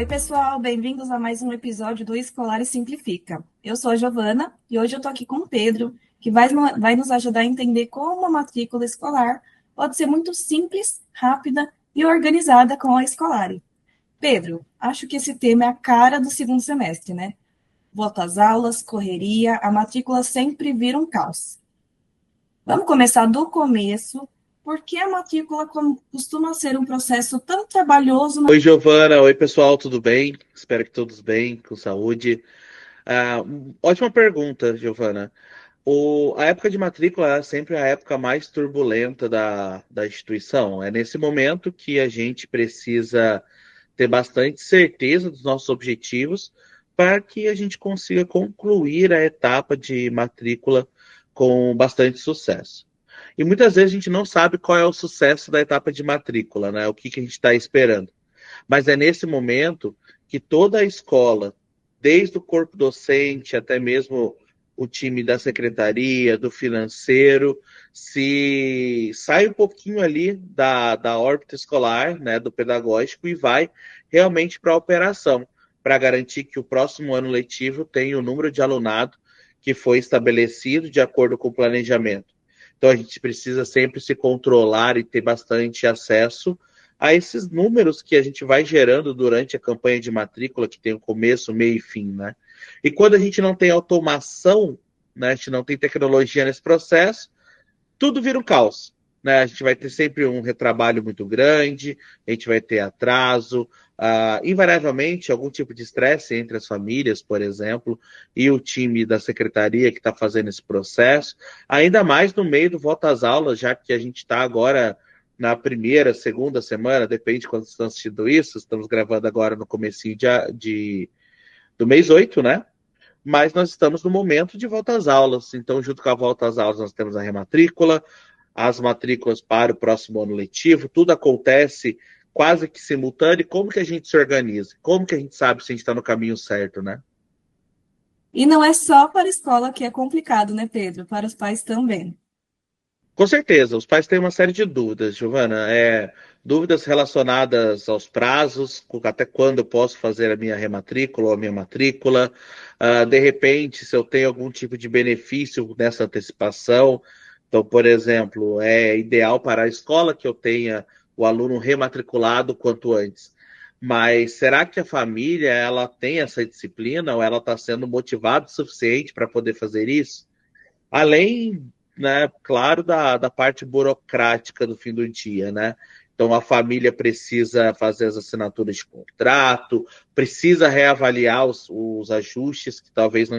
Oi, pessoal, bem-vindos a mais um episódio do Escolar e Simplifica. Eu sou a Giovana e hoje eu estou aqui com o Pedro, que vai nos ajudar a entender como a matrícula escolar pode ser muito simples, rápida e organizada com a Escolari. Pedro, acho que esse tema é a cara do segundo semestre, né? Volta às aulas, correria, a matrícula sempre vira um caos. Vamos começar do começo. Por que a matrícula costuma ser um processo tão trabalhoso? Oi, Giovana. Oi, pessoal, tudo bem? Espero que todos bem, com saúde. Ótima pergunta, Giovana. A época de matrícula é sempre a época mais turbulenta da instituição. É nesse momento que a gente precisa ter bastante certeza dos nossos objetivos para que a gente consiga concluir a etapa de matrícula com bastante sucesso. E muitas vezes a gente não sabe qual é o sucesso da etapa de matrícula, né? O que a gente está esperando. Mas é nesse momento que toda a escola, desde o corpo docente até mesmo o time da secretaria, do financeiro, se sai um pouquinho ali da órbita escolar, né, do pedagógico, e vai realmente para a operação, para garantir que o próximo ano letivo tenha o número de alunado que foi estabelecido de acordo com o planejamento. Então a gente precisa sempre se controlar e ter bastante acesso a esses números que a gente vai gerando durante a campanha de matrícula, que tem o começo, meio e fim, né? E quando a gente não tem automação, né, a gente não tem tecnologia nesse processo, tudo vira um caos. Né? A gente vai ter sempre um retrabalho muito grande, a gente vai ter atraso, invariavelmente algum tipo de estresse entre as famílias, por exemplo, e o time da secretaria que está fazendo esse processo, ainda mais no meio do volta às aulas, já que a gente está agora na primeira, segunda semana, depende de quando vocês estão assistindo isso, estamos gravando agora no comecinho do mês 8, né? Mas nós estamos no momento de volta às aulas. Então, junto com a volta às aulas, nós temos a rematrícula, as matrículas para o próximo ano letivo, tudo acontece quase que simultâneo. Como que a gente se organiza? Como que a gente sabe se a gente está no caminho certo, né? E não é só para a escola que é complicado, né, Pedro? Para os pais também. Com certeza, os pais têm uma série de dúvidas, Giovana. Dúvidas relacionadas aos prazos, até quando eu posso fazer a minha rematrícula ou a minha matrícula. De repente, se eu tenho algum tipo de benefício nessa antecipação. Então, por exemplo, é ideal para a escola que eu tenha o aluno rematriculado quanto antes. Mas será que a família ela tem essa disciplina ou ela está sendo motivada o suficiente para poder fazer isso? Além, né, claro, da parte burocrática do fim do dia, né? Então, a família precisa fazer as assinaturas de contrato, precisa reavaliar os ajustes que talvez não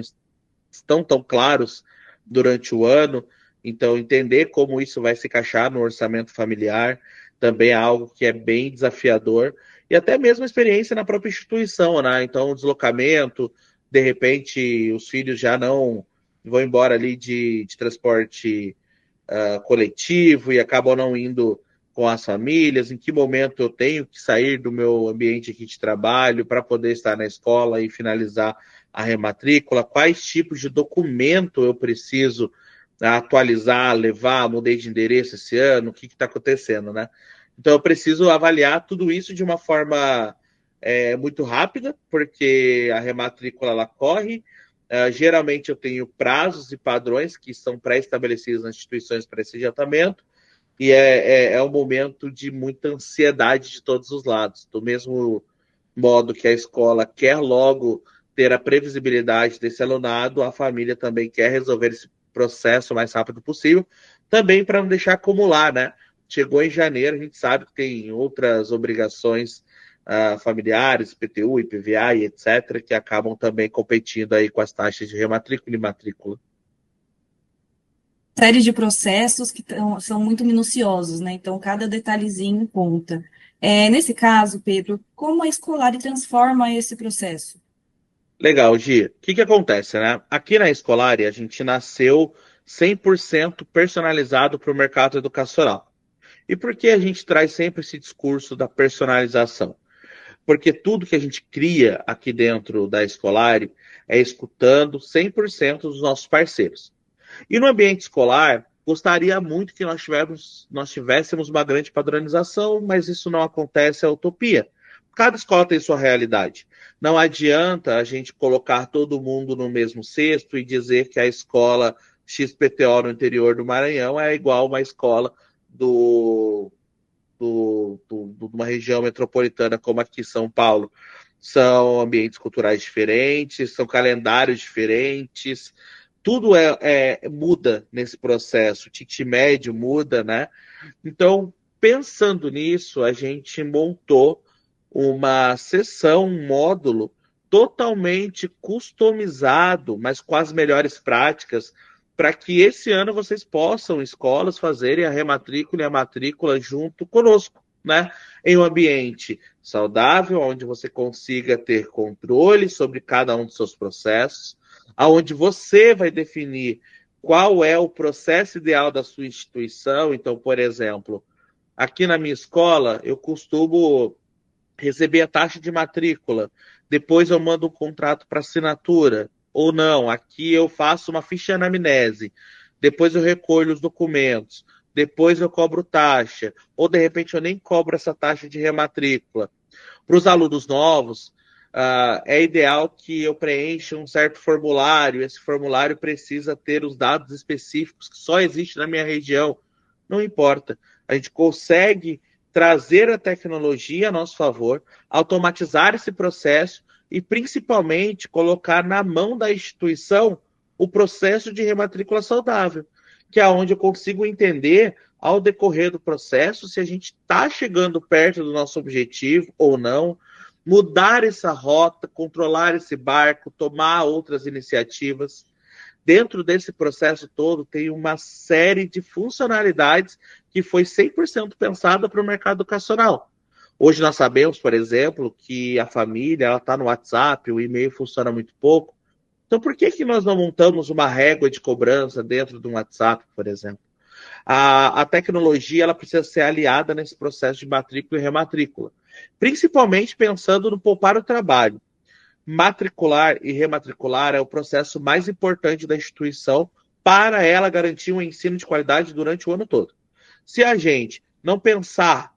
estão tão claros durante o ano. Então, entender como isso vai se encaixar no orçamento familiar também é algo que é bem desafiador. E até mesmo a experiência na própria instituição, né? Então, o deslocamento, de repente, os filhos já não vão embora ali de transporte coletivo e acabam não indo com as famílias, em que momento eu tenho que sair do meu ambiente aqui de trabalho para poder estar na escola e finalizar a rematrícula, quais tipos de documento eu preciso atualizar, levar, mudei de endereço esse ano, o que está acontecendo, né? Então eu preciso avaliar tudo isso de uma forma muito rápida, porque a rematrícula ela corre. Geralmente eu tenho prazos e padrões que são pré-estabelecidos nas instituições para esse adiantamento, e é um momento de muita ansiedade de todos os lados. Do mesmo modo que a escola quer logo ter a previsibilidade desse alunado, a família também quer resolver esse processo o mais rápido possível, também para não deixar acumular, né? Chegou em janeiro, a gente sabe que tem outras obrigações familiares, IPTU, IPVA e etc., que acabam também competindo aí com as taxas de rematrícula e matrícula. Série de processos que são muito minuciosos, né? Então, cada detalhezinho conta. Nesse caso, Pedro, como a Escolari transforma esse processo? Legal, Gi. O que acontece, né? Aqui na Escolari, a gente nasceu 100% personalizado para o mercado educacional. E por que a gente traz sempre esse discurso da personalização? Porque tudo que a gente cria aqui dentro da Escolari é escutando 100% dos nossos parceiros. E no ambiente escolar, gostaria muito que nós tivéssemos uma grande padronização, mas isso não acontece, é utopia. cada escola tem sua realidade. Não adianta a gente colocar todo mundo no mesmo cesto e dizer que a escola XPTO no interior do Maranhão é igual uma escola de uma região metropolitana como aqui São Paulo. São ambientes culturais diferentes, são calendários diferentes, tudo muda nesse processo, o ticket médio muda, né? Então, pensando nisso, a gente montou uma sessão, um módulo totalmente customizado, mas com as melhores práticas, para que esse ano vocês possam, escolas, fazerem a rematrícula e a matrícula junto conosco, né? Em um ambiente saudável, onde você consiga ter controle sobre cada um dos seus processos, aonde você vai definir qual é o processo ideal da sua instituição. Então, por exemplo, aqui na minha escola, eu costumo receber a taxa de matrícula, depois eu mando um contrato para assinatura, ou não, aqui eu faço uma ficha de anamnese, depois eu recolho os documentos, depois eu cobro taxa, ou de repente eu nem cobro essa taxa de rematrícula. Para os alunos novos, é ideal que eu preencha um certo formulário, esse formulário precisa ter os dados específicos que só existem na minha região. Não importa, a gente consegue trazer a tecnologia a nosso favor, automatizar esse processo e, principalmente, colocar na mão da instituição o processo de rematrícula saudável, que é onde eu consigo entender, ao decorrer do processo, se a gente está chegando perto do nosso objetivo ou não, mudar essa rota, controlar esse barco, tomar outras iniciativas. Dentro desse processo todo, tem uma série de funcionalidades que foi 100% pensada para o mercado educacional. Hoje nós sabemos, por exemplo, que a família está no WhatsApp, o e-mail funciona muito pouco. Então, por que nós não montamos uma régua de cobrança dentro do WhatsApp, por exemplo? A tecnologia ela precisa ser aliada nesse processo de matrícula e rematrícula, principalmente pensando no poupar o trabalho. Matricular e rematricular é o processo mais importante da instituição para ela garantir um ensino de qualidade durante o ano todo. Se a gente não pensar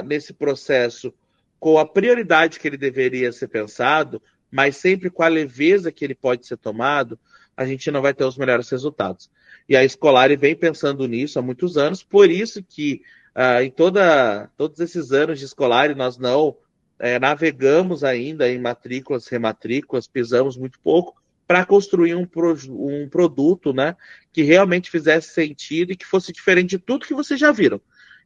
nesse processo com a prioridade que ele deveria ser pensado, mas sempre com a leveza que ele pode ser tomado, a gente não vai ter os melhores resultados. E a Scolari vem pensando nisso há muitos anos, por isso que em todos esses anos de Scolari nós não navegamos ainda em matrículas, rematrículas, pisamos muito pouco para construir um produto, né, que realmente fizesse sentido e que fosse diferente de tudo que vocês já viram.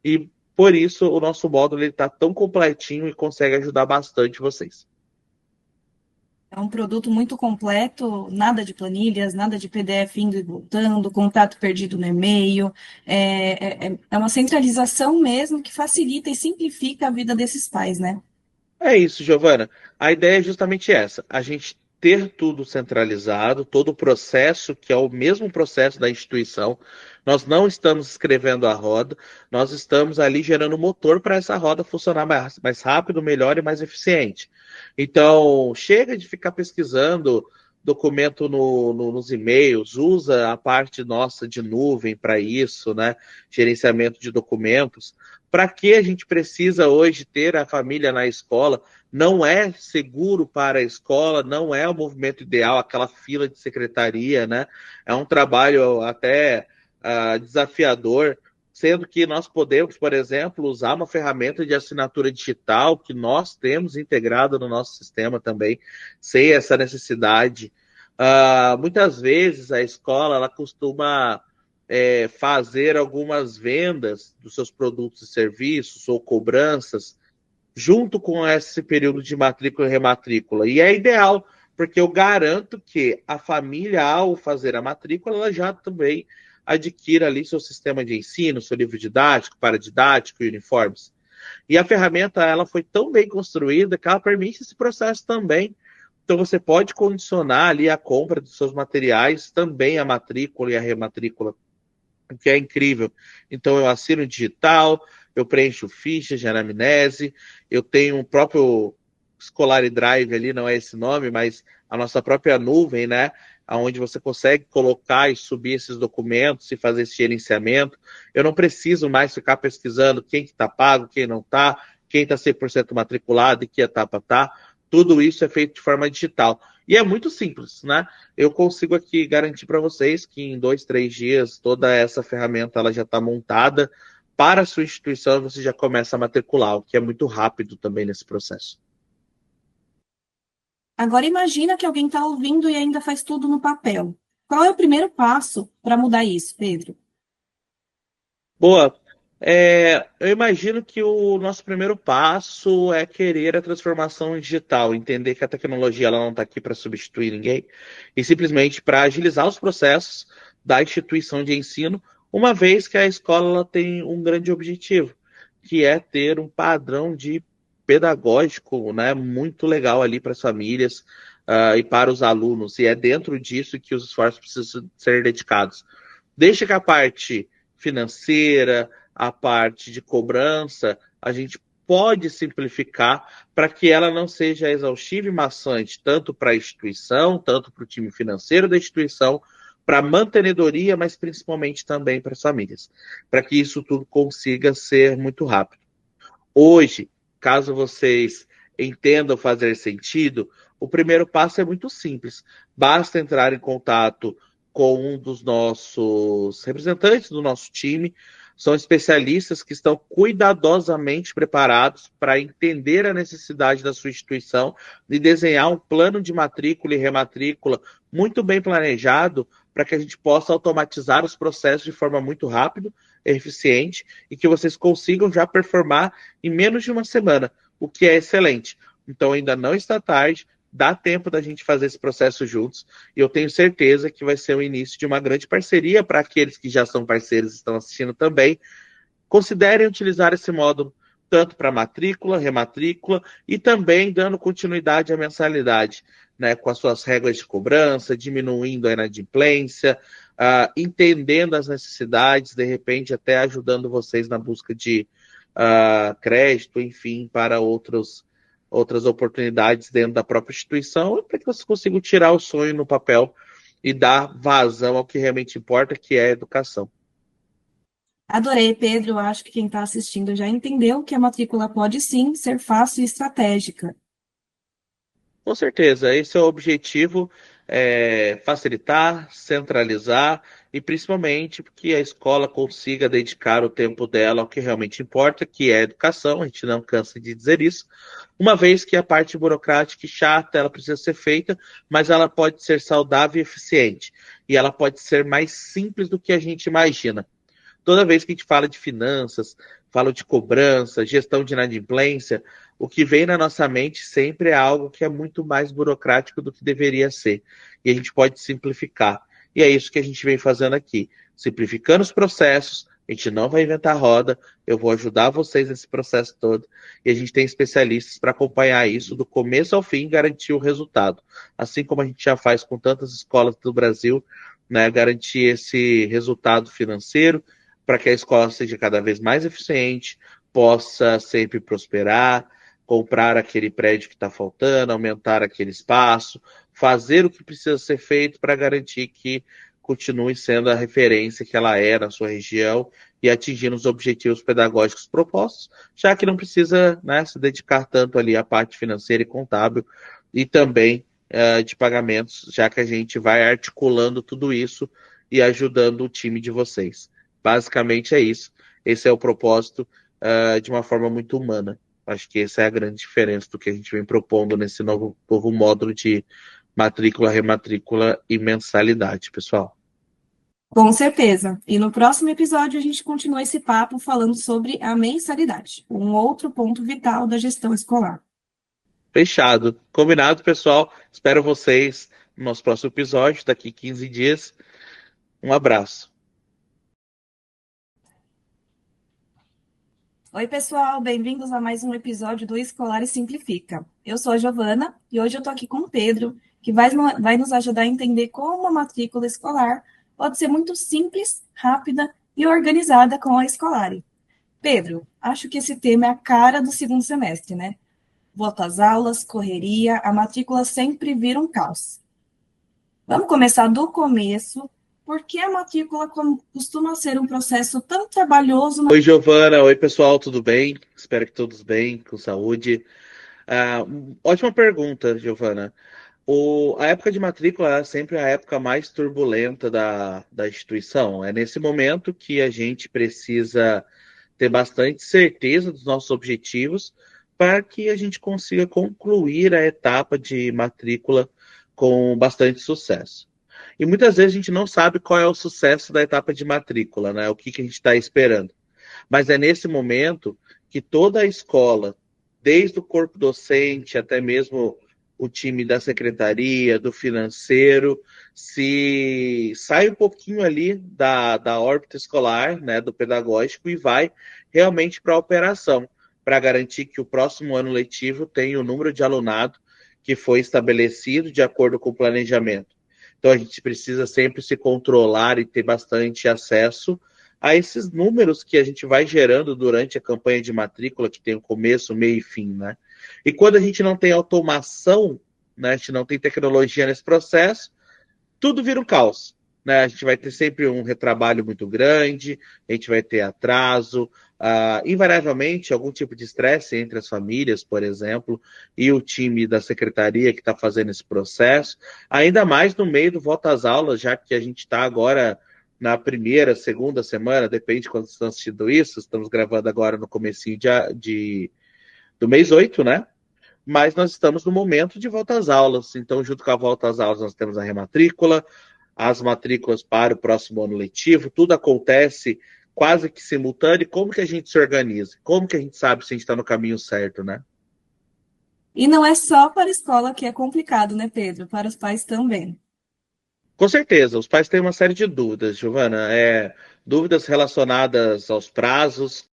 E por isso o nosso módulo está tão completinho e consegue ajudar bastante vocês. É um produto muito completo, nada de planilhas, nada de PDF indo e voltando, contato perdido no e-mail. É uma centralização mesmo que facilita e simplifica a vida desses pais, né? É isso, Giovana. A ideia é justamente essa: a gente ter tudo centralizado, todo o processo, que é o mesmo processo da instituição. Nós não estamos escrevendo a roda, nós estamos ali gerando motor para essa roda funcionar mais rápido, melhor e mais eficiente. Então, chega de ficar pesquisando documento nos e-mails, usa a parte nossa de nuvem para isso, né? Gerenciamento de documentos. Para que a gente precisa hoje ter a família na escola? Não é seguro para a escola, não é o movimento ideal, aquela fila de secretaria, né? É um trabalho até desafiador, sendo que nós podemos, por exemplo, usar uma ferramenta de assinatura digital que nós temos integrada no nosso sistema também, sem essa necessidade. Muitas vezes a escola ela costuma fazer algumas vendas dos seus produtos e serviços ou cobranças junto com esse período de matrícula e rematrícula. E é ideal, porque eu garanto que a família, ao fazer a matrícula, ela já também adquira ali seu sistema de ensino, seu livro didático, paradidático e uniformes. E a ferramenta ela foi tão bem construída que ela permite esse processo também. Então você pode condicionar ali a compra dos seus materiais, também a matrícula e a rematrícula, o que é incrível. Então eu assino digital, eu preencho fichas de anamnese, eu tenho um próprio Scolari Drive ali, não é esse nome, mas a nossa própria nuvem, né? Onde você consegue colocar e subir esses documentos e fazer esse gerenciamento. Eu não preciso mais ficar pesquisando quem que está pago, quem não está, quem está 100% matriculado e que etapa está. Tudo isso é feito de forma digital. E é muito simples, né? Eu consigo aqui garantir para vocês que em 2, 3 dias toda essa ferramenta ela já está montada para a sua instituição e você já começa a matricular, o que é muito rápido também nesse processo. Agora imagina que alguém está ouvindo e ainda faz tudo no papel. Qual é o primeiro passo para mudar isso, Pedro? Boa. Eu imagino que o nosso primeiro passo é querer a transformação digital, entender que a tecnologia ela não está aqui para substituir ninguém, e simplesmente para agilizar os processos da instituição de ensino, uma vez que a escola ela tem um grande objetivo, que é ter um padrão de pedagógico, né, muito legal ali para as famílias, e para os alunos, e é dentro disso que os esforços precisam ser dedicados. Deixa que a parte financeira, a parte de cobrança, a gente pode simplificar para que ela não seja exaustiva e maçante, tanto para a instituição, tanto para o time financeiro da instituição, para a mantenedoria, mas principalmente também para as famílias, para que isso tudo consiga ser muito rápido. Hoje, caso vocês entendam fazer sentido, o primeiro passo é muito simples. Basta entrar em contato com um dos nossos representantes do nosso time. São especialistas que estão cuidadosamente preparados para entender a necessidade da sua instituição e desenhar um plano de matrícula e rematrícula muito bem planejado para que a gente possa automatizar os processos de forma muito rápida, eficiente e que vocês consigam já performar em menos de uma semana, o que é excelente. Então ainda não está tarde, dá tempo da gente fazer esse processo juntos, e eu tenho certeza que vai ser o início de uma grande parceria para aqueles que já são parceiros e estão assistindo também. Considerem utilizar esse módulo tanto para matrícula, rematrícula e também dando continuidade à mensalidade, né, com as suas regras de cobrança, diminuindo a inadimplência, entendendo as necessidades, de repente até ajudando vocês na busca de crédito, enfim, para outras oportunidades dentro da própria instituição, para que vocês consigam tirar o sonho no papel e dar vazão ao que realmente importa, que é a educação. Adorei, Pedro. Eu acho que quem está assistindo já entendeu que a matrícula pode sim ser fácil e estratégica. Com certeza, esse é o objetivo, facilitar, centralizar e principalmente que a escola consiga dedicar o tempo dela ao que realmente importa, que é a educação, a gente não cansa de dizer isso, uma vez que a parte burocrática e chata, ela precisa ser feita, mas ela pode ser saudável e eficiente, e ela pode ser mais simples do que a gente imagina. Toda vez que a gente fala de finanças, fala de cobrança, gestão de inadimplência, o que vem na nossa mente sempre é algo que é muito mais burocrático do que deveria ser. E a gente pode simplificar. E é isso que a gente vem fazendo aqui. Simplificando os processos, a gente não vai inventar roda, eu vou ajudar vocês nesse processo todo. E a gente tem especialistas para acompanhar isso do começo ao fim e garantir o resultado. Assim como a gente já faz com tantas escolas do Brasil, né, garantir esse resultado financeiro para que a escola seja cada vez mais eficiente, possa sempre prosperar, comprar aquele prédio que está faltando, aumentar aquele espaço, fazer o que precisa ser feito para garantir que continue sendo a referência que ela é na sua região e atingindo os objetivos pedagógicos propostos, já que não precisa, né, se dedicar tanto ali à parte financeira e contábil e também de pagamentos, já que a gente vai articulando tudo isso e ajudando o time de vocês. Basicamente é isso. Esse é o propósito de uma forma muito humana. Acho que essa é a grande diferença do que a gente vem propondo nesse novo módulo de matrícula, rematrícula e mensalidade, pessoal. Com certeza. E no próximo episódio a gente continua esse papo falando sobre a mensalidade, um outro ponto vital da gestão escolar. Fechado. Combinado, pessoal. Espero vocês no nosso próximo episódio, daqui 15 dias. Um abraço. Oi, pessoal, bem-vindos a mais um episódio do Escolar e Simplifica. Eu sou a Giovana e hoje eu estou aqui com o Pedro, que vai nos ajudar a entender como a matrícula escolar pode ser muito simples, rápida e organizada com a Escolari. Pedro, acho que esse tema é a cara do segundo semestre, né? Volta às aulas, correria, a matrícula sempre vira um caos. Vamos começar do começo. Por que a matrícula costuma ser um processo tão trabalhoso? Oi, Giovana. Oi, pessoal, tudo bem? Espero que todos bem, com saúde. Ótima pergunta, Giovana. A época de matrícula é sempre a época mais turbulenta da instituição. É nesse momento que a gente precisa ter bastante certeza dos nossos objetivos para que a gente consiga concluir a etapa de matrícula com bastante sucesso. E muitas vezes a gente não sabe qual é o sucesso da etapa de matrícula, né? O que a gente está esperando. Mas é nesse momento que toda a escola, desde o corpo docente até mesmo o time da secretaria, do financeiro, se sai um pouquinho ali da órbita escolar, né, do pedagógico, e vai realmente para a operação, para garantir que o próximo ano letivo tenha o número de alunado que foi estabelecido de acordo com o planejamento. Então a gente precisa sempre se controlar e ter bastante acesso a esses números que a gente vai gerando durante a campanha de matrícula, que tem o começo, meio e fim, né? E quando a gente não tem automação, né, a gente não tem tecnologia nesse processo, tudo vira um caos. Né? A gente vai ter sempre um retrabalho muito grande, a gente vai ter atraso, invariavelmente algum tipo de estresse entre as famílias, por exemplo, e o time da secretaria que está fazendo esse processo, ainda mais no meio do volta às aulas, já que a gente está agora na primeira, segunda semana, depende de quando estão assistindo isso, estamos gravando agora no comecinho do mês 8, né? Mas nós estamos no momento de volta às aulas. Então, junto com a volta às aulas, nós temos a rematrícula, as matrículas para o próximo ano letivo, tudo acontece quase que simultâneo. Como que a gente se organiza? Como que a gente sabe se a gente está no caminho certo, né? E não é só para a escola que é complicado, né, Pedro? Para os pais também. Com certeza, os pais têm uma série de dúvidas, Giovana. Dúvidas relacionadas aos prazos,